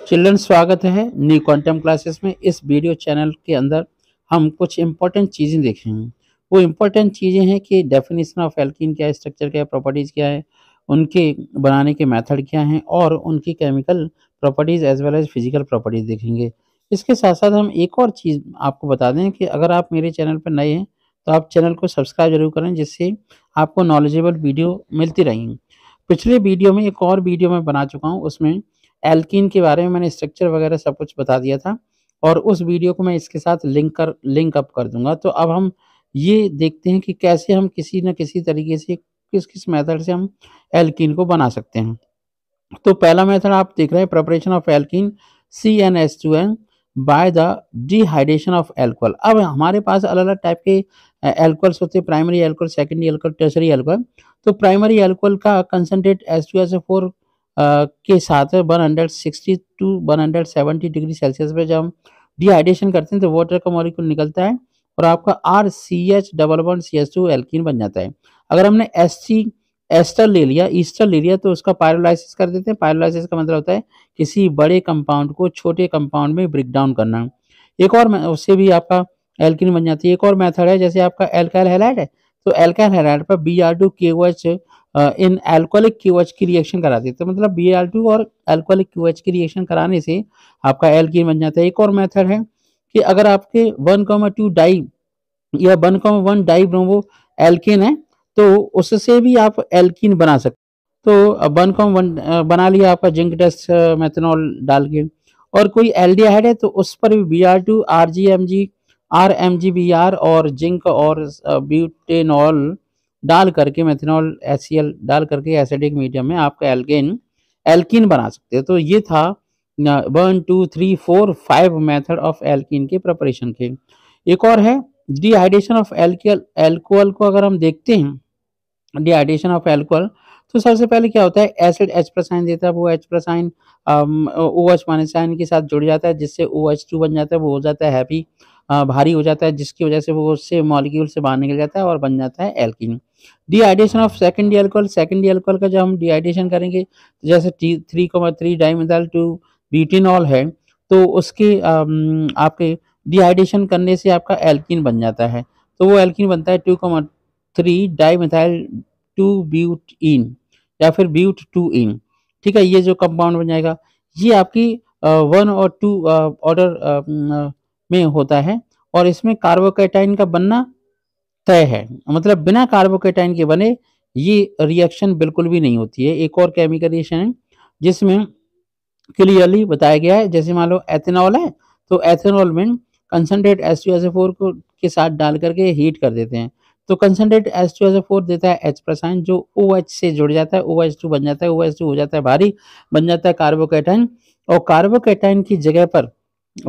Children, स्वागत है new quantum classes में। इस वीडियो चैनल के अंदर हम कुछ इंपॉर्टेंट चीज़ें देखेंगे। वो इंपॉर्टेंट चीज़ें हैं कि डेफिनेशन ऑफ एल्कीन क्या है, स्ट्रक्चर क्या है, प्रॉपर्टीज़ क्या है, उनके बनाने के मेथड क्या हैं और उनकी chemical properties as well as physical properties देखेंगे। इसके साथ साथ हम एक और चीज़ आपको बता दें कि अगर आप मेरे चैनल पर नए हैं तो आप चैनल को सब्सक्राइब जरूर करें, जिससे आपको नॉलेजेबल वीडियो मिलती रहेंगी। पिछले वीडियो में एक और वीडियो मैं बना चुका हूँ, उसमें एल्कीन के बारे में मैंने स्ट्रक्चर वगैरह सब कुछ बता दिया था और उस वीडियो को मैं इसके साथ लिंक अप कर दूंगा। तो अब हम ये देखते हैं कि कैसे हम किसी न किसी तरीके से किस किस मेथड से हम एल्कीन को बना सकते हैं। तो पहला मेथड आप देख रहे हैं, preparation of alkene CnH2n by the dehydration of alcohol. अब हमारे पास अलग अलग टाइप के एल्कोहल्स होते हैं, primary alcohol, secondary alcohol, tertiary alcohol. तो प्राइमरी एल्कोहल का कंसंट्रेट H2SO4 के साथ 160 टू 170 डिग्री सेल्सियस पे जब हम डिहाइड्रेशन करते हैं तो वाटर का मॉलिक्यूल निकलता है और आपका RCH double bond CH2 alkene बन जाता है। अगर हमने एस्टर ले लिया, ईस्टर ले लिया, तो उसका पायरोलाइसिस कर देते हैं। पायरोलाइसिस का मतलब होता है किसी बड़े कंपाउंड को छोटे कंपाउंड में ब्रेक डाउन करना। एक और उससे भी आपका एल्कीन बन जाती है। एक और मेथड है, जैसे आपका एल्काइल हैलाइड है, तो एल्काइल हैलाइड पर Br2KOH इन एल्कोहलिक QH की रिएक्शन करा देते हैं। मतलब Br2 और एल्कोहलिक QH की रिएक्शन कराने से आपका एल्कीन बन जाता है। एक और मेथड है कि अगर आपके 1,2 डाई या 1,1 डाई ब्रोमो एल्केन है तो उससे भी आप एल्कीन बना सकते। तो 1,1 बना लिया आपका जिंक डस्ट मेथनॉल डाल के। और कोई एल्डिहाइड है तो उस पर भी Br2 RGMG RMGBr और जिंक और ब्यूटेनॉल डाल करके, मेथनॉल HCl डाल करके एसिडिक मीडियम में आपका एल्कीन बना सकते हैं। तो ये था 1 2 3 4 5 मेथड ऑफ एल्कीन के प्रिपरेशन के। एक और है डिहाइड्रेशन ऑफ एल्कोहल को अगर हम देखते हैं, डिहाइड्रेशन ऑफ एल्कोहल, तो सबसे पहले क्या होता है, एसिड H+ आयन देता है, वो H+ ion OH minus ion के साथ जुड़ जाता है, जिससे OH2 बन जाता है, वो हो जाता है हैवी, भारी हो जाता है, जिसकी वजह से वो उससे मॉलिक्यूल से बाहर निकल जाता है और बन जाता है alkene. Dehydration of secondary alcohol का जब हम डिहाइड्रेशन करेंगे, तो जैसे 3,3 डाइमिथाइल 2 ब्यूटेनॉल है, तो उसके आपके डिहाइड्रेशन करने से आपका एल्कीन बन जाता है। तो वो एल्कीन बनता है 2,3 डाइमिथाइल 2 ब्यूटीन या फिर ब्यूट 2इन। ठीक है, ये जो कंपाउंड बन जाएगा ये आपकी 1 और 2 ऑर्डर में होता है और इसमें कार्बोकैटाइन का बनना तय है। मतलब बिना कार्बोकैटाइन के बने ये रिएक्शन बिल्कुल भी नहीं होती है। एक और केमिकल रिएक्शन है जिसमें क्लियरली बताया गया है, जैसे मान लो एथेनॉल है, तो एथेनॉल में कंसंट्रेट H2SO4 को के साथ डाल करके हीट कर देते हैं, तो कंसंट्रेट H2SO4 देता है H+ आयन, जो OH से जुड़ जाता है, OH2 बन जाता है, OH2 हो जाता है भारी, बन जाता है कार्बोकैटाइन। और कार्बोकैटाइन की जगह पर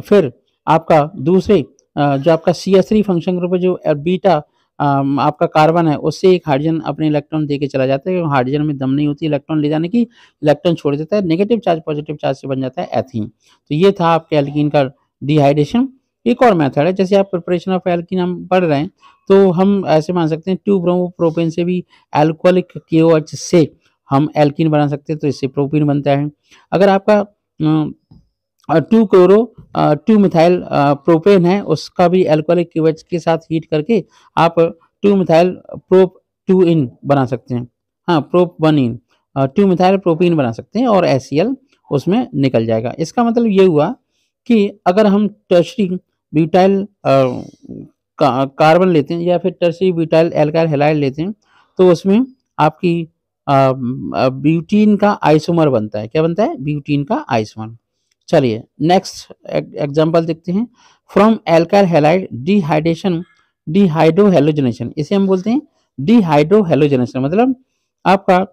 फिर आपका दूसरे जो आपका CH3 फंक्शन ग्रुप है, जो बीटा आपका कार्बन है, उससे एक हाइड्रोजन अपने इलेक्ट्रॉन देके चला जाता है। हाइड्रोजन में दम नहीं होती इलेक्ट्रॉन ले जाने की, इलेक्ट्रॉन छोड़ देता है, नेगेटिव चार्ज पॉजिटिव चार्ज से बन जाता है एथीन। तो ये था आपके एल्कीन का डिहाइड्रेशन। एक और मेथड है, जैसे आप प्रिपरेशन ऑफ एल्कीन हम पढ़ रहे हैं, तो हम ऐसे मान सकते हैं 2 ब्रोमो प्रोपेन से भी एल्कोहलिक KOH से हम एल्कीन बना सकते हैं, तो इससे प्रोपीन बनता है। अगर आपका 2 क्लोरो 2 मिथाइल प्रोपेन है, उसका भी एल्कोहलिक KOH के साथ हीट करके आप 2 मिथाइल प्रोप 2 इन बना सकते हैं। हाँ, प्रोप 1 इन 2 मिथाइल प्रोपीन बना सकते हैं और HCl उसमें निकल जाएगा। इसका मतलब ये हुआ कि अगर हम टर्शरी ब्यूटाइल कार्बन लेते हैं या फिर टर्शरी ब्यूटाइल एल्काइल हैलाइड लेते हैं, तो उसमें आपकी ब्यूटीन का आइसोमर बनता है। क्या बनता है? ब्यूटीन का आइसोमर। चलिए नेक्स्ट एग्जांपल देखते हैं। From alkyl halide dehydration dehydrohalogenation, इसे हम बोलते हैं डिहाइड्रोहेलोजनेशन। मतलब आपका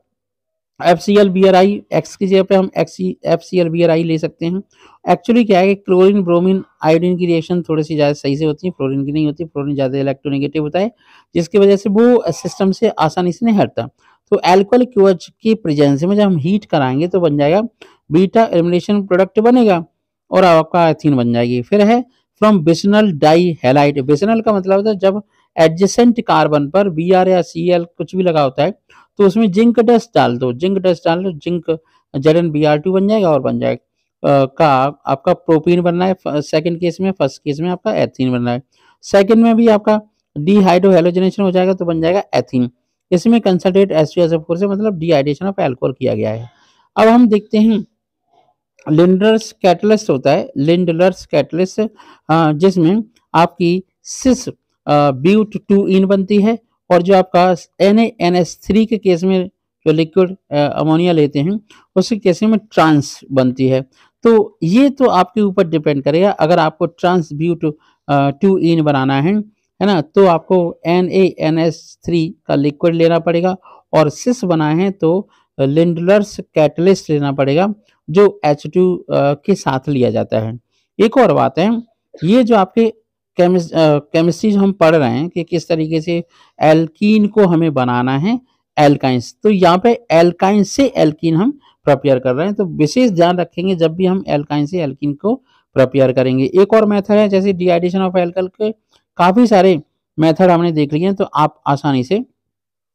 FCl-BrI X की जगह पे हम FCl-BrI ले सकते हैं। एक्चुअली क्या है कि क्लोरीन ब्रोमीन आयोडीन की रिएक्शन थोड़ी सी ज़्यादा सही से होती है, फ्लोरीन की नहीं होती। फ्लोरीन ज़्यादा इलेक्ट्रोनेगेटिव होता है, जिसकी वजह से वो सिस्टम से आसानी से नहीं हटता। तो एल्कोहलिक QH की प्रेजेंस में जब हम हीट कराएंगे तो बन जाएगा बीटा एलिमिनेशन प्रोडक्ट बनेगा और आपका एथीन बन जाएगी। फिर है फ्रॉम बिसनल डाई हैलाइड। बिसनल का मतलब होता है जब एडजेसेंट कार्बन पर Br या Cl कुछ भी लगा होता है तो उसमें जिंक डस्ट डाल दो, जिंक Zn Br2 बन जाएगा और बन जाएगा का आपका प्रोपीन बनना है सेकंड केस में, फर्स्ट केस में आपका एथीन बनना है। सेकंड में भी आपका डीहाइड्रोहेलोजनेशन हो जाएगा तो बन जाएगा एथीन। इसमें कंसंट्रेट H2SO4 से मतलब डीहाइड्रेशन ऑफ अल्कोहल किया गया है। अब हम देखते हैं लिंडलर्स कैटलिस्ट होता है, लिंडलर्स कैटलिस्ट जिसमें आपकी सिस ब्यूट 2 इन बनती है और जो आपका NaNH3 के केस में जो लिक्विड अमोनिया लेते हैं उसके केस में ट्रांस बनती है। तो ये तो आपके ऊपर डिपेंड करेगा, अगर आपको ट्रांस ब्यूट 2 इन बनाना है ना, तो आपको NaNH3 का लिक्विड लेना पड़ेगा और सिस बना है तो लिंडलर्स कैटलिस्ट लेना पड़ेगा जो H2 के साथ लिया जाता है। एक और बात है, ये जो आपके केमिस्ट्री जो हम पढ़ रहे हैं कि किस तरीके से एल्कीन को हमें बनाना है एल्काइंस, तो यहाँ पे एल्काइन से एल्कीन हम प्रिपेयर कर रहे हैं, तो विशेष ध्यान रखेंगे जब भी हम एल्काइन से एल्कीन को प्रिपेयर करेंगे। एक और मेथड है जैसे डीहाइड्रेशन ऑफ एल्कोहल के काफ़ी सारे मेथड हमने देख लिए हैं, तो आप आसानी से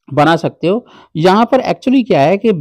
बना सकते हो। यहाँ पर एक्चुअली क्या है कि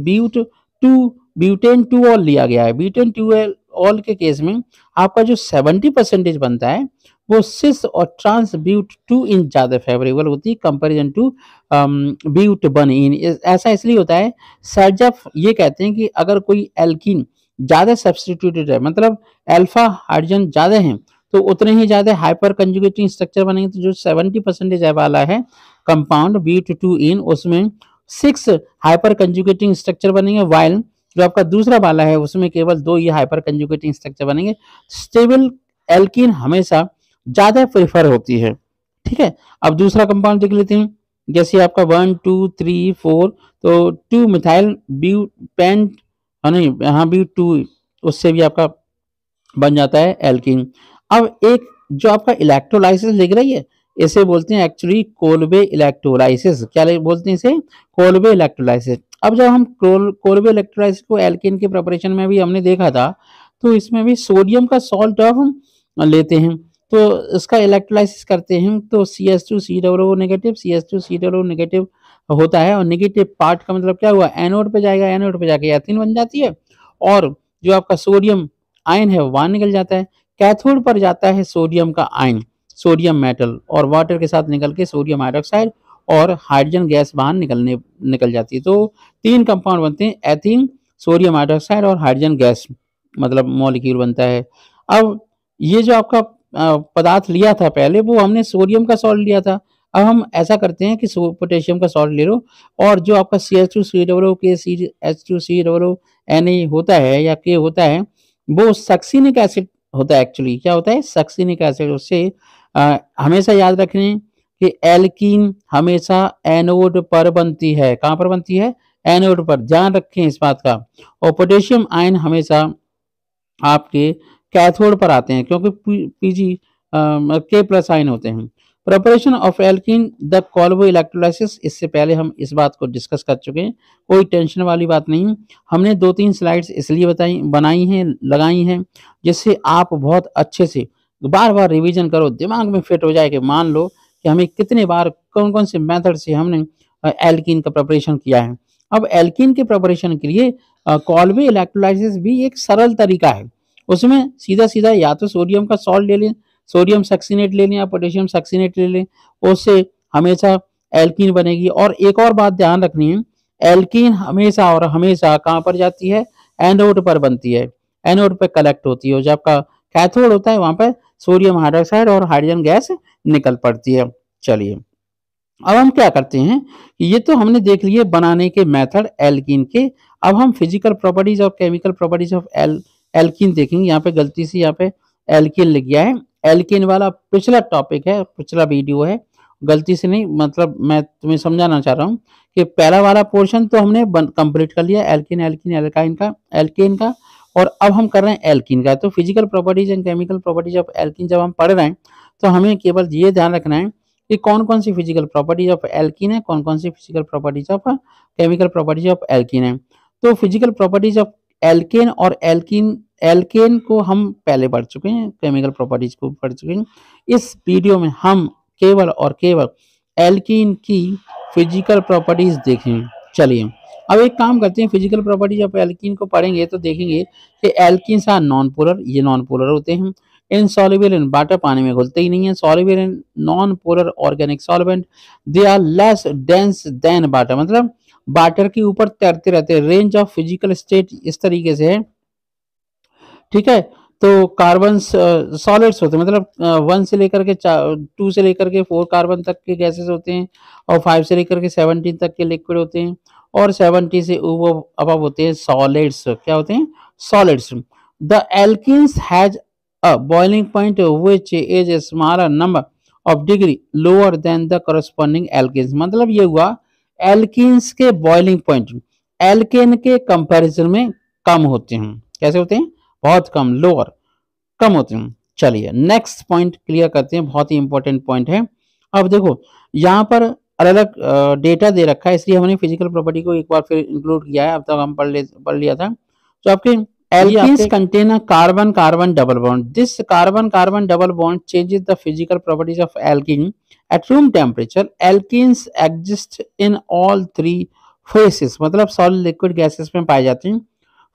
ब्यूटेन 2 ऑल लिया गया है। ब्यूटेन 2 ऑल के केस में आपका जो 70% बनता है वो सिस और ट्रांस ब्यूट 2 इन ज़्यादा फेवरेबल होती है कंपेरिजन टू ब्यूट 1 इन। ऐसा इसलिए होता है, सर्जफ ये कहते हैं कि अगर कोई एल्कीन ज़्यादा सब्सटीट्यूटेड है, मतलब अल्फा हाइड्रोजन ज़्यादा हैं, तो उतने ही ज़्यादा हाइपर कंजुगेटिंग स्ट्रक्चर बनेंगे। तो जो 70% वाला है कंपाउंड ब्यूट 2 इन, उसमें 6 हाइपर कंजुगेटिंग स्ट्रक्चर बनेंगे, वाइल जो आपका दूसरा वाला है उसमें केवल 2 ही हाइपर कंजुगेटिंग स्ट्रक्चर बनेंगे। स्टेबल एल्कीन हमेशा ज़्यादा प्रेफर होती है। ठीक है, अब दूसरा कंपाउंड देख लेते हैं, जैसे आपका 1 2 3 4, तो 2 मिथाइल ब्यूटेंट नहीं, हाँ ब्यूट 2, उससे भी आपका बन जाता है एल्कीन। अब एक जो आपका इलेक्ट्रोलाइसिस लिख रही है, इसे बोलते हैं एक्चुअली कोल्बे इलेक्ट्रोलाइसिस। क्या बोलते हैं इसे? Kolbe electrolysis. अब जब हम कोल्बे इलेक्ट्रोलाइसिस को एल्कीन के प्रिपरेशन में भी हमने देखा था, तो इसमें भी सोडियम का सॉल्ट हम लेते हैं, तो इसका इलेक्ट्रोलाइसिस करते हैं तो CH2COO नेगेटिव, CH2COO नेगेटिव होता है, और नेगेटिव पार्ट का मतलब क्या हुआ, एनोड पे जाएगा, एनोड पे जाके एथीन बन जाती है, और जो आपका सोडियम आयन है वहां निकल जाता है। कैथोड पर जाता है सोडियम का आयन, सोडियम मेटल, और वाटर के साथ निकल के सोडियम हाइड्रोक्साइड और हाइड्रोजन गैस बाहर निकल जाती है। तो 3 कंपाउंड बनते हैं, एथीन, सोडियम हाइड्रोक्साइड और हाइड्रोजन गैस, मतलब मॉलिक्यूल बनता है। अब ये जो आपका पदार्थ लिया था पहले, वो हमने सोडियम का सॉल्ट लिया था। अब हम ऐसा करते हैं कि पोटेशियम का सॉल्ट ले लो, और जो आपका CH2COO के H2COO Na होता है या K होता है, वो सक्सिनिक एसिड होता है। एक्चुअली क्या होता है? Succinic acid. उससे हमेशा याद रखें कि एल्कीन हमेशा एनोड पर बनती है। कहाँ पर बनती है? एनोड पर, ध्यान रखें इस बात का। और पोटेशियम आयन हमेशा आपके कैथोड पर आते हैं, क्योंकि Pg K+ आयन होते हैं। Preparation of alkene the Kolbe electrolysis, इससे पहले हम इस बात को डिस्कस कर चुके हैं, कोई टेंशन वाली बात नहीं। हमने 2-3 स्लाइड्स इसलिए बनाई हैं, लगाई हैं, जिससे आप बहुत अच्छे से बार बार रिवीजन करो, दिमाग में फिट हो जाए कि मान लो कि हमें कितने बार कौन कौन से मेथड से हमने एल्कीन का प्रिपरेशन किया है। अब एल्कीन के प्रिपरेशन के लिए कोल्बे इलेक्ट्रोलाइसिस भी एक सरल तरीका है। उसमें सीधा सीधा या तो सोडियम का सॉल्ट ले लें, सोडियम सक्सीनेट ले लें या पोटेशियम सक्सीनेट ले लें, उससे हमेशा एल्कीन बनेगी। और एक और बात ध्यान रखनी है, एल्कीन हमेशा और हमेशा कहाँ पर जाती है? एनोड पर बनती है, एनोड पर कलेक्ट होती है। जब आपका कैथोड होता है वहां पर सोडियम हाइड्रोक्साइड और हाइड्रोजन गैस निकल पड़ती है। चलिए अब हम क्या करते हैं, ये तो हमने देख लिए बनाने के मेथड एल्कीन के। अब हम फिजिकल प्रॉपर्टीज और केमिकल प्रॉपर्टीज ऑफ एल्कीन देखेंगे। यहाँ पे गलती से यहाँ पे एल्कीन लिख गया है, एल्कीन वाला पिछला टॉपिक है, पिछला वीडियो है, गलती से नहीं, मतलब मैं तुम्हें समझाना चाह रहा हूँ कि पहला वाला पोर्शन तो हमने कंप्लीट कर लिया एल्कीन एल्कीन एल्काइन का, और अब हम कर रहे हैं एल्कीन का। तो physical properties and chemical properties of alkene जब हम पढ़ रहे हैं, तो हमें केवल ये ध्यान रखना है कि कौन कौन सी फिजिकल प्रॉपर्टीज ऑफ एल्कीन है, कौन कौन सी physical properties of chemical properties of alkene है। तो फिजिकल प्रॉपर्टीज ऑफ एल्केन और एल्केन को हम पहले पढ़ चुके हैं, केमिकल प्रॉपर्टीज को पढ़ चुके हैं। इस वीडियो में हम केवल और केवल एल्कीन की फिजिकल प्रॉपर्टीज देखें। चलिए अब एक काम करते हैं, फिजिकल प्रॉपर्टी जब एल्कीन को पढ़ेंगे तो देखेंगे कि एल्कीन्स आर नॉन पोलर, ये नॉन पोलर होते हैं। इनसॉल्युबल इन वाटर, पानी में घुलते ही नहीं है। Soluble in non polar organic solvent, they are less dense than water, मतलब वाटर के ऊपर तैरते रहते हैं। रेंज ऑफ फिजिकल स्टेट इस तरीके से है, ठीक है। तो कार्बन सॉलिड्स होते हैं, मतलब 1 से लेकर के 2 से लेकर के 4 कार्बन तक के गैसेस होते हैं, और 5 से लेकर के 17 तक के लिक्विड होते हैं, और 70 से अबव होते हैं सॉलिड्स। क्या होते हैं? Solids. The alkenes has a boiling point which is a smaller number of degree lower than the corresponding alkenes, मतलब ये हुआ एल्कीन्स के बॉइलिंग पॉइंट एल्केन के कंपैरिजन में कम होते हैं। कैसे होते हैं? बहुत कम, लोअर, कम होते हैं। चलिए नेक्स्ट पॉइंट क्लियर करते हैं, बहुत ही इंपॉर्टेंट पॉइंट है। अब देखो यहाँ पर अलग अलग डेटा दे रखा है, इसलिए हमने फिजिकल प्रॉपर्टी को एक बार फिर इंक्लूड किया है। अब तक हम पढ़ लिया था। तो आपके alkenes contain a carbon carbon double bond, this carbon carbon double bond changes the physical properties of alkene at room temperature. Alkenes exist in all 3 faces, मतलब सॉलिड लिक्विड गैसेस में पाए जाते हैं।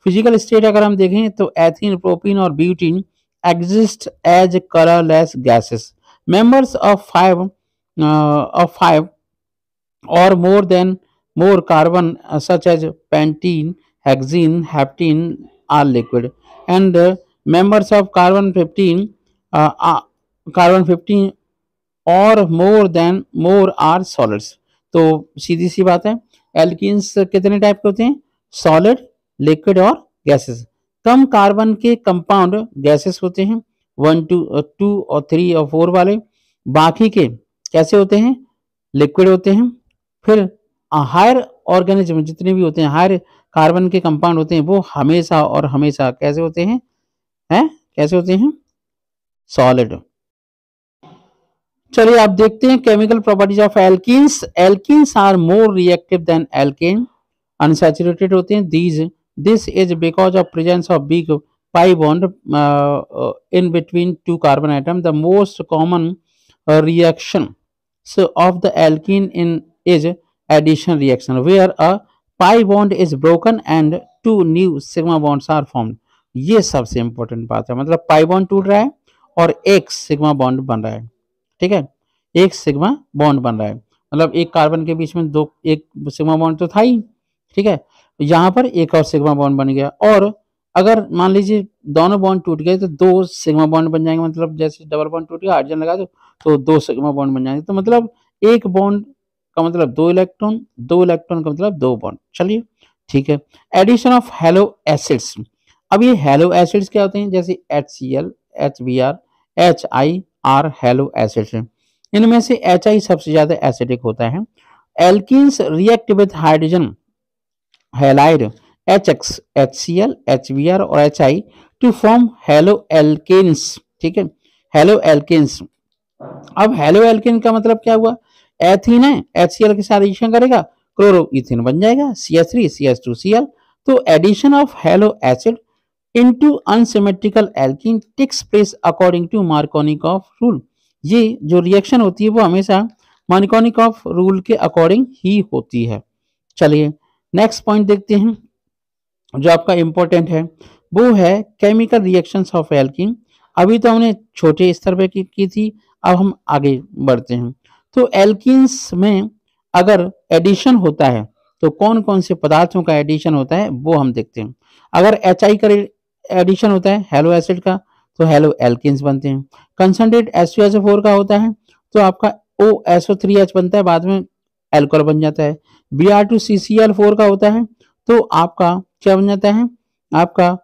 फिजिकल स्टेट अगर हम देखें तो ethene, propene और butene exist as colorless gases. Members of five or more carbon such as pentene, hexene, heptene are liquid, and members of carbon 15 और more are solids. तो सीधी सी बात है, एल्कीन्स कितने टाइप के होते हैं? सॉलिड, लिक्विड और गैसेस। कम कार्बन के कंपाउंड गैसेस होते हैं, 1 2 और 3 और 4 वाले। बाकी के कैसे होते हैं? लिक्विड होते हैं। फिर हायर ऑर्गेनिज्म जितने भी होते हैं, हायर कार्बन के कंपाउंड होते हैं, वो हमेशा और हमेशा कैसे होते हैं? कैसे होते हैं? सॉलिड। चलिए आप देखते हैं chemical properties of alkenes. Alkenes are more reactive than alkane, unsaturated होते हैं। This is because of presence of big pi bond in between 2 carbon atom. The most common reaction of the alkene is addition reaction, where a pi bond is broken and 2 new sigma bonds are formed. ये सबसे important बात है, मतलब pi bond टूट रहा है और एक सिग्मा बॉन्ड बन रहा है, ठीक है। एक सिग्मा बॉन्ड बन रहा है, मतलब एक कार्बन के बीच में एक सिग्मा बॉन्ड तो था ही, ठीक है। यहाँ पर एक और सिग्मा बॉन्ड बन गया, और अगर मान लीजिए दोनों बॉन्ड टूट गए तो 2 सिग्मा बॉन्ड बन जाएंगे, मतलब जैसे डबल बॉन्ड टूट गया, हाइड्रोजन लगा दो तो 2 सिग्मा बॉन्ड बन जाएंगे। तो मतलब एक बॉन्ड का मतलब 2 इलेक्ट्रॉन, 2 इलेक्ट्रॉन का मतलब 2 बॉन्ड। चलिए ठीक है। Addition of halo acids. अब ये हेलो एसिड्स क्या होते हैं? जैसे HCl, HBr, HIR halo acids हैं। इनमें से HI सबसे ज्यादा एसिडिक होता है। Alkenes react with hydrogen halide HX, HCl, HBr और HI to form halo alkanes, ठीक है। Halo alkanes. अब हेलो एल्केन का मतलब क्या हुआ? एथीन है, HCl के साथ रिएक्शन करेगा, क्लोरो इथेन बन जाएगा, CH3 CH2Cl। तो addition of halo acid into unsymmetrical alkene takes place according to Markovnikov rule. ये जो रिएक्शन होती है वो हमेशा मार्कोनिकॉफ रूल के अकॉर्डिंग ही होती है। चलिए नेक्स्ट पॉइंट देखते हैं जो आपका इंपॉर्टेंट है, वो है केमिकल रिएक्शंस ऑफ एल्कीन। अभी तो हमने छोटे स्तर पे की थी, अब हम आगे बढ़ते हैं। तो एल्कीन्स में अगर एडिशन होता है तो कौन कौन से पदार्थों का एडिशन होता है वो हम देखते हैं। अगर HI का एडिशन होता है हेलो एसिड का तो हेलो एल्कीन्स बनते हैं। कंसंट्रेट H2SO4 का होता है तो आपका OSO3H बनता है, बाद में एल्कोहल बन जाता है। Br2CCl4 का होता है तो आपका क्या बन जाता है? आपका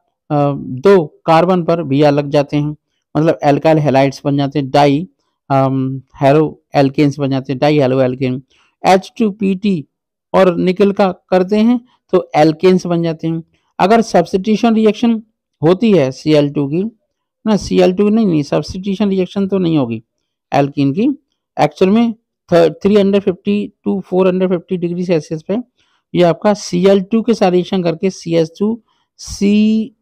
2 कार्बन पर Br लग जाते हैं, मतलब एल्काइल हैलाइड्स बन जाते हैं, डाई हेलो एल्केन्स बन जाते हैं, डाई हेलो एल्केन। H2PT और निकल का करते हैं तो एल्केन्स बन जाते हैं। अगर सब्स्टिट्यूशन रिएक्शन होती है Cl2 की ना, Cl2 नहीं, सब्स्टिट्यूशन रिएक्शन तो नहीं होगी एल्कीन की। एक्चुअल में 350 टू 450 डिग्री सेल्सियस पे ये आपका Cl2 के साथ रिएक्शन करके CH2 C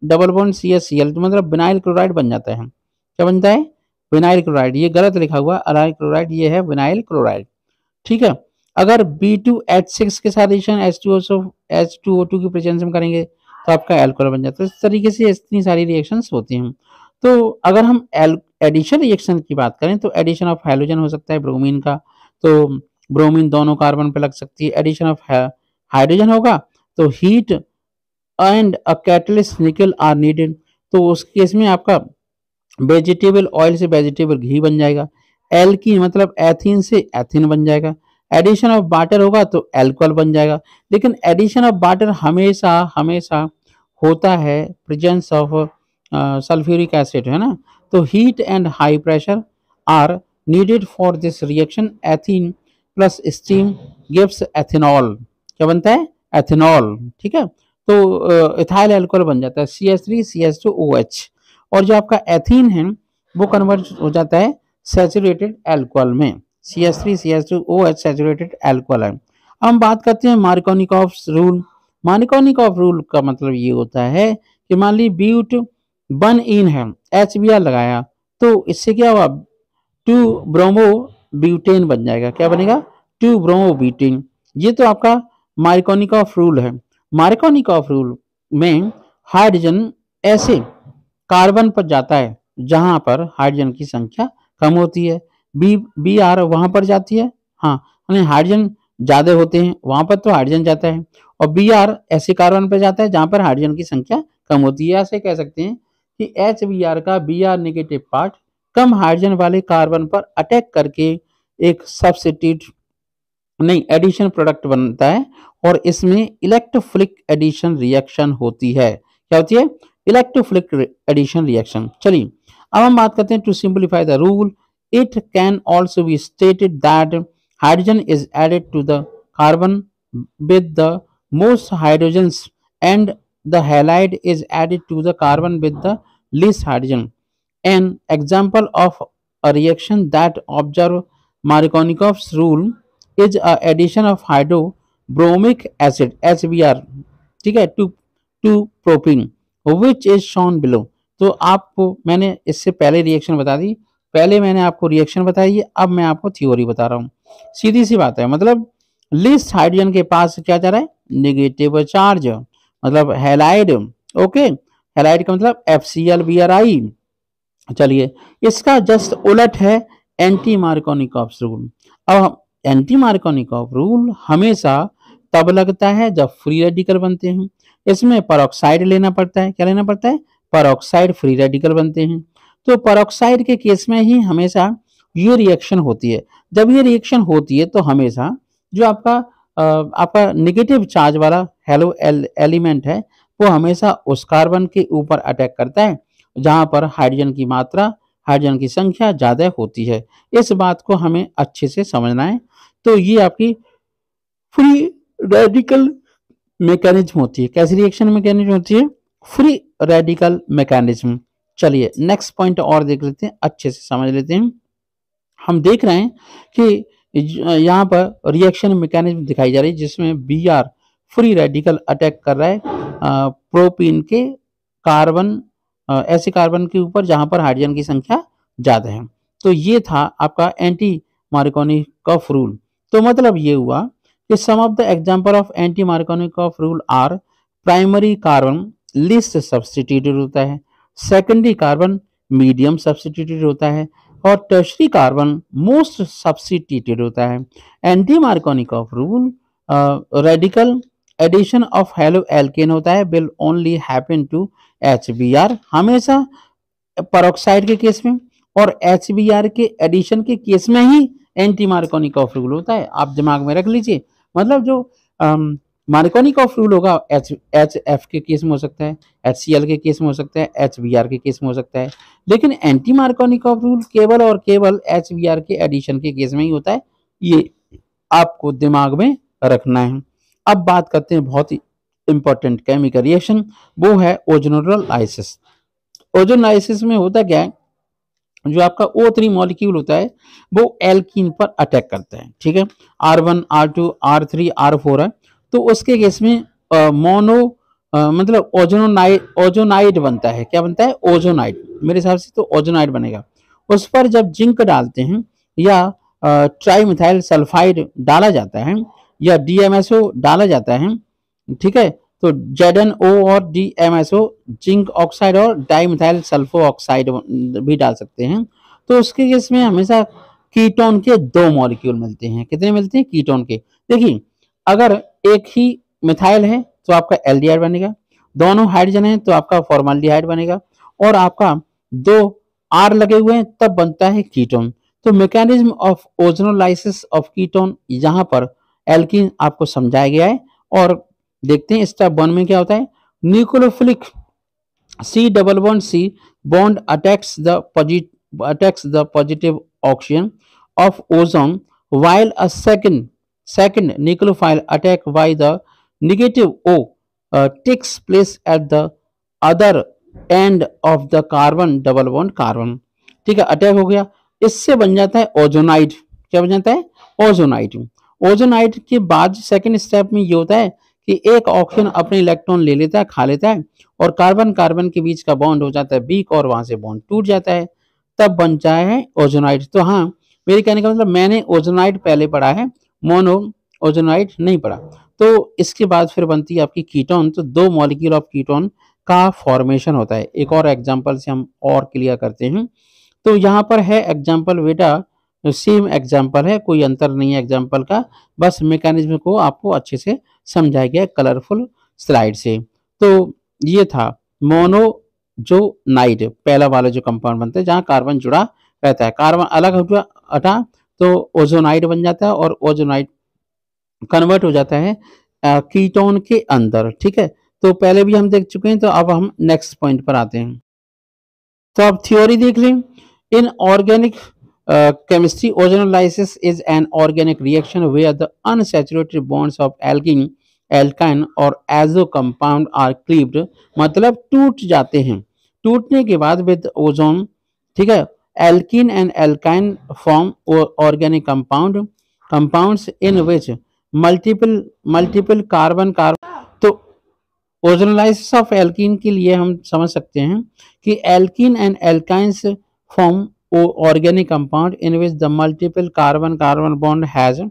double bond CHCl मतलब विनाइल क्लोराइड बन जाता है। क्या बनता है? Vinyl chloride. ये गलत लिखा हुआ अलाइल क्लोराइड, ये है विनाइल क्लोराइड, ठीक है। अगर B2H6 के साथ एडिशन H2O2 की प्रेजेंस में करेंगे तो आपका एल्कोहल बन जाता है। इस तरीके से इतनी सारी रिएक्शंस होती हैं। तो अगर हम एडिशन रिएक्शन की बात करें तो एडिशन ऑफ हाइड्रोजन हो सकता है ब्रोमीन का, तो ब्रोमीन दोनों कार्बन पे लग सकती है। एडिशन ऑफ हाइड्रोजन होगा तो हीट एंड अ कैटलिस्ट निकल आर नीडेड, तो उस केस में आपका वेजिटेबल ऑयल से वेजिटेबल घी बन जाएगा। एल्कीन मतलब एथीन से एथीन बन जाएगा। एडिशन ऑफ वाटर होगा तो एल्कोहल बन जाएगा। लेकिन एडिशन ऑफ वाटर हमेशा हमेशा होता है प्रेजेंस ऑफ सल्फ्यूरिक एसिड, है ना। तो heat and high pressure are needed for this reaction. Ethene plus steam gives ethanol. क्या बनता है? एथेनॉल। ठीक है, तो इथाइल अल्कोहल बन जाता है CH3CH2OH। और जो आपका एथीन है वो कन्वर्ट हो जाता है सैचुरेटेड अल्कोहल में। CH3CH2OH सैचुरेटेड अल्कोहल है। हम बात करते हैं मार्कोनिकॉफ रूल। मार्कोनिकॉफ रूल का मतलब ये होता है कि मान ली ब्यूट 1 इन है, HBr लगाया, तो इससे क्या हुआ? 2 ब्रोमो ब्यूटेन बन जाएगा। क्या बनेगा? 2 ब्रोमो ब्यूटेन। ये तो आपका मार्कोनिकॉफ रूल है। मार्कोनिकॉफ रूल में हाइड्रोजन ऐसे कार्बन पर जाता है जहां पर हाइड्रोजन की संख्या कम होती है। Br वहां पर जाती है, हाँ, यानी हाइड्रोजन ज्यादा होते हैं वहां पर तो हाइड्रोजन जाता है। और Br ऐसे कार्बन पर जाता है जहां पर हाइड्रोजन की संख्या कम होती है। ऐसे कह सकते हैं कि HBr का Br नेगेटिव पार्ट कम हाइड्रोजन वाले कार्बन पर अटैक करके एक सब्स्टिट्यूट नहीं एडिशन प्रोडक्ट बनता है, और इसमें इलेक्ट्रोफिलिक एडिशन रिएक्शन होती है। क्या होती है? Electrophilic addition reaction. चलिए अब हम बात करते हैं to simplify the rule. It can also be stated that hydrogen is added to the carbon with the most hydrogens and the halide is added to the carbon with the least hydrogen. An example of a reaction that observe Markovnikov's rule is a addition of hydrobromic acid HBr, ठीक है, to propene which is shown below. तो आपको मैंने इससे पहले reaction बता दी, पहले मैंने आपको रिएक्शन बताई है, अब मैं आपको थ्योरी बता रहा हूँ। सीधी सी बात है, मतलब लिस्ट हाइड्रोजन के पास क्या जा रहा है? नेगेटिव चार्ज, मतलब हैलाइड। ओके, हैलाइड का मतलब FCl Bri। चलिए इसका जस्ट उलट है एंटी मार्कोनिकॉफ रूल। अब एंटी मार्कोनिकॉफ रूल हमेशा तब लगता है जब फ्री रेडिकल बनते हैं। इसमें परऑक्साइड लेना पड़ता है। क्या लेना पड़ता है? परऑक्साइड फ्री रेडिकल बनते हैं। तो परऑक्साइड के केस में ही हमेशा ये रिएक्शन होती है। जब ये रिएक्शन होती है तो हमेशा जो आपका नेगेटिव चार्ज वाला हेलो एलिमेंट है वो हमेशा उस कार्बन के ऊपर अटैक करता है जहां पर हाइड्रोजन की मात्रा, हाइड्रोजन की संख्या ज्यादा होती है। इस बात को हमें अच्छे से समझना है। तो ये आपकी फ्री रेडिकल मैकेनिज्म होती है। कैसी रिएक्शन मैकेनिज्म होती है? Free radical mechanism. चलिए नेक्स्ट पॉइंट और देख लेते हैं, अच्छे से समझ लेते हैं। हम देख रहे हैं कि यहाँ पर रिएक्शन मैकेनिज्म दिखाई जा रही है जिसमें Br फ्री रेडिकल अटैक कर रहा है प्रोपीन के कार्बन, ऐसे कार्बन के ऊपर जहां पर हाइड्रोजन की संख्या ज्यादा है। तो ये था आपका एंटी मार्कोनिकॉफ रूल। तो मतलब ये हुआ कि some of the example of anti Markovnikov rule are primary carbon least substituted होता है, सेकेंडरी कार्बन मीडियम सब्स्टिट्यूटेड होता है, और टर्शरी कार्बन मोस्ट सब्स्टिट्यूटेड होता है। Anti Markovnikov rule radical addition of halo alkane होता है will only happen to HBr, हमेशा परऑक्साइड के केस में, और HBr के एडिशन के केस में ही एंटी मार्कोनिकॉफ रूल होता है। आप दिमाग में रख लीजिए, मतलब जो मार्कोनिकॉफ रूल होगा HF के केस में हो सकता है, HCl के केस में हो सकता है, HBr के केस में हो सकता है, लेकिन एंटी मार्कोनिकॉफ रूल केवल और केवल HBr के एडिशन के केस में ही होता है। ये आपको दिमाग में रखना है। अब बात करते हैं बहुत ही इंपॉर्टेंट केमिकल रिएक्शन, वो है ओजोनोलाइसिस। ओजोनोलाइसिस में होता क्या है? जो आपका O3 मॉलिक्यूल होता है वो एल्कीन पर अटैक करता है, ठीक है। R1 R2 R3 R4 है, तो उसके केस में मोनो मतलब ओजोनाइड बनता है। क्या बनता है? ओजोनाइड। मेरे हिसाब से तो ओजोनाइड बनेगा। उस पर जब जिंक डालते हैं या ट्राई मिथाइल सल्फाइड डाला जाता है या डीएमएसओ डाला जाता है, ठीक है, तो जेडएनओ और डीएमएसओ जिंक ऑक्साइड और डाइमिथाइल सल्फो ऑक्साइड भी डाल सकते हैं। तो उसके केस में हमेशा कीटोन के दो मॉलिक्यूल मिलते हैं। कितने मिलते हैं कीटोन के? देखिए, अगर एक ही मिथाइल है तो आपका एल्डिहाइड बनेगा, दोनों हाइड्रोजन है तो आपका फॉर्मल्डिहाइड बनेगा, और आपका दो आर लगे हुए हैं तब बनता है कीटोन। तो mechanism of ozonolysis of ketone यहाँ पर एल्कीन आपको समझाया गया है। और देखते हैं स्टेप 1 में क्या होता है। Nucleophilic C double bond C bond attacks the positive oxygen of ozone, while a second nucleophile attack by the negative O takes place at the other end of the carbon double bond carbon। ठीक है, attack हो गया, इससे बन जाता है ozonide. क्या बन जाता है? ओजोनाइड। ओजोनाइड के बाद सेकंड स्टेप में ये होता है कि एक ऑक्सीजन अपने इलेक्ट्रॉन ले लेता है, खा लेता है, और कार्बन कार्बन के बीच का बॉन्ड हो जाता है वीक और वहां से बॉन्ड टूट जाता है, तब बन जाए है ओजोनाइड। तो हाँ, मेरे कहने का मतलब मैंने ओजोनाइड पहले पढ़ा है, मोनो ओजोनाइड नहीं पढ़ा। तो इसके बाद फिर बनती है आपकी कीटोन। तो दो मॉलिक्यूल ऑफ कीटोन का फॉर्मेशन होता है। एक और एग्जांपल से हम और क्लियर करते हैं। तो यहाँ पर है एग्जाम्पल बेटा, सेम एग्जाम्पल है, कोई अंतर नहीं है एग्जाम्पल का, बस मैकेनिज्म को आपको अच्छे से समझाया गया कलरफुल स्लाइड से। तो ये था मोनो जो नाइट पहला वाला जो कंपाउंड बनता है जहाँ कार्बन जुड़ा रहता है, कार्बन अलग हुआ हटा तो ओजोनाइड बन जाता है, और ओजोनाइड कन्वर्ट हो जाता है कीटोन के अंदर। ठीक है, तो पहले भी हम देख चुके हैं, तो अब हम नेक्स्ट पॉइंट पर आते हैं। तो अब थ्योरी देख लें। In organic chemistry, ozonolysis is an organic reaction where the unsaturated bonds of alkene, alkyne और azo compound are cleaved, मतलब टूट जाते हैं। टूटने के बाद विद ओजोन, ठीक है, alkene and alkyne form organic compounds in which multiple carbon तो ओजोनलाइसिस ऑफ एल्कीन के लिए हम समझ सकते हैं कि alkene and alkynes form organic compound in which the multiple carbon bond has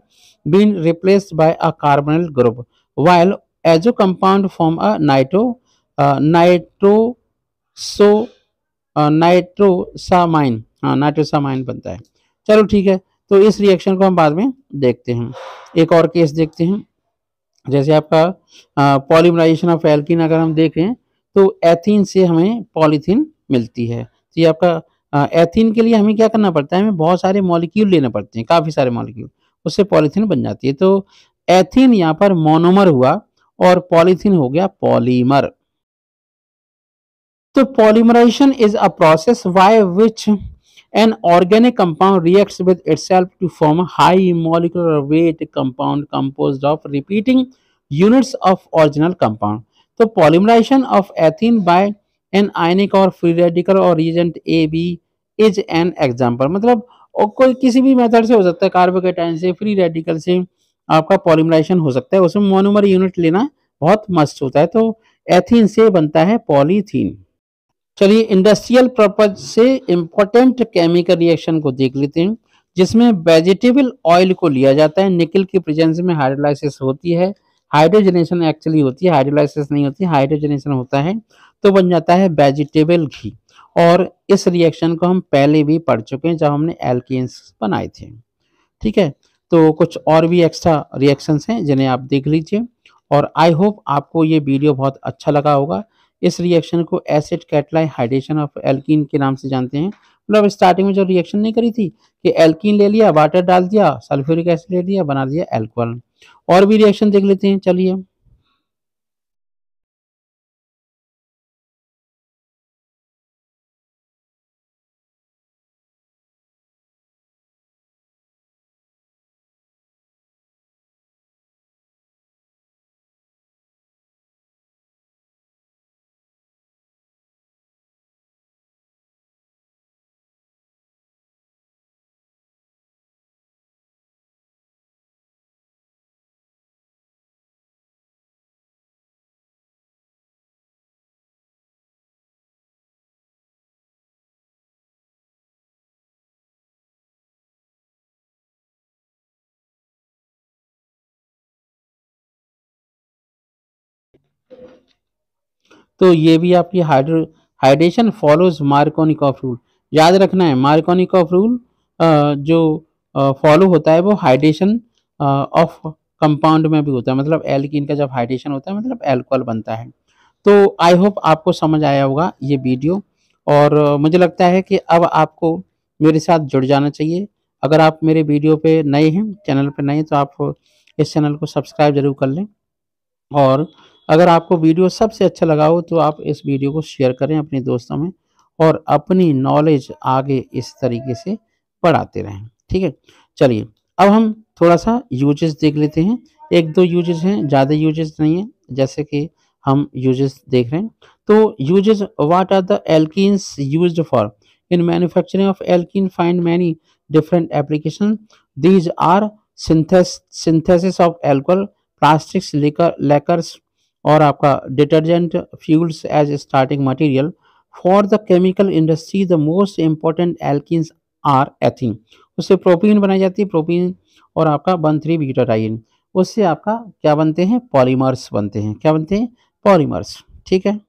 been replaced by a carbonyl group, while azo compound form a nitroso nitrosamine, हाँ nitrosamine बनता है। चलो ठीक है, तो इस रिएक्शन को हम बाद में देखते हैं। एक और केस देखते हैं, जैसे आपका पॉलीमराइजेशन ऑफ एल्कीन अगर हम देखें तो एथीन से हमें पॉलीथीन मिलती है। तो ये आपका एथीन के लिए हमें क्या करना पड़ता है, हमें बहुत सारे मॉलिक्यूल लेने पड़ते हैं, काफ़ी सारे मॉलिक्यूल, उससे पॉलीथीन बन जाती है। तो एथीन यहाँ पर मोनोमर हुआ और पॉलीथीन हो गया पॉलीमर। तो polymerisation is a process by which an organic compound reacts with itself to form a high molecular weight compound composed of repeating units of original compound। तो polymerization of ethene by an ionic or free radical or reagent AB is an example। मतलब और कोई किसी भी method से हो सकता है, कार्बोकेटाइन से, फ्री रेडिकल से आपका पॉलीमराइजेशन हो सकता है, उसमें मोनोमर यूनिट लेना बहुत मस्त होता है। तो एथीन से बनता है पॉलीथीन। चलिए इंडस्ट्रियल पर्पज से इंपॉर्टेंट केमिकल रिएक्शन को देख लेते हैं, जिसमें वेजिटेबल ऑयल को लिया जाता है, निकल की प्रेजेंस में हाइड्रोलाइसिस होती है, हाइड्रोजनेशन एक्चुअली होती है, हाइड्रोलाइसिस नहीं होती, हाइड्रोजनेशन होता है, तो बन जाता है वेजिटेबल घी। और इस रिएक्शन को हम पहले भी पढ़ चुके हैं जब हमने एल्केन्स बनाए थे। ठीक है, तो कुछ और भी एक्स्ट्रा रिएक्शंस हैं जिन्हें आप देख लीजिए, और आई होप आपको ये वीडियो बहुत अच्छा लगा होगा। इस रिएक्शन को एसिड कैटलाइन हाइड्रेशन ऑफ एल्कीन के नाम से जानते हैं। मतलब स्टार्टिंग में जो रिएक्शन नहीं करी थी कि एल्कीन ले लिया, वाटर डाल दिया, सल्फ्यूरिक एसिड ले लिया, बना दिया एल्कोहल। और भी रिएक्शन देख लेते हैं, चलिए। तो ये भी आपकी हाइड्रेशन फॉलोज मार्कोनिकॉफ रूल। याद रखना है मार्कोनिकॉफ रूल जो फॉलो होता है वो हाइड्रेशन ऑफ कंपाउंड में भी होता है, मतलब एल्कीन का जब हाइड्रेशन होता है मतलब एल्कोहल बनता है। तो आई होप आपको समझ आया होगा ये वीडियो, और मुझे लगता है कि अब आपको मेरे साथ जुड़ जाना चाहिए। अगर आप मेरे वीडियो पे नए हैं, चैनल पे नए हैं, तो आप इस चैनल को सब्सक्राइब जरूर कर लें, और अगर आपको वीडियो सबसे अच्छा लगा हो तो आप इस वीडियो को शेयर करें अपने दोस्तों में, और अपनी नॉलेज आगे इस तरीके से बढ़ाते रहें। ठीक है, चलिए अब हम थोड़ा सा यूजेस देख लेते हैं। एक दो यूजेस हैं, ज़्यादा यूजेस नहीं है, जैसे कि हम यूजेस देख रहे हैं। तो uses, what are the alkenes used for? In manufacturing of alkene find many different application. These are synthesis of alcohol, plastics, liquor, lacquers, और आपका detergent, fuels as starting material. For the chemical industry the most important alkenes are ethene, उससे propene बनाई जाती है, propene, और आपका 1,3-ब्यूटाडाइन, उससे आपका क्या बनते हैं, पॉलीमर्स बनते हैं। क्या बनते हैं? पॉलीमर्स। ठीक है।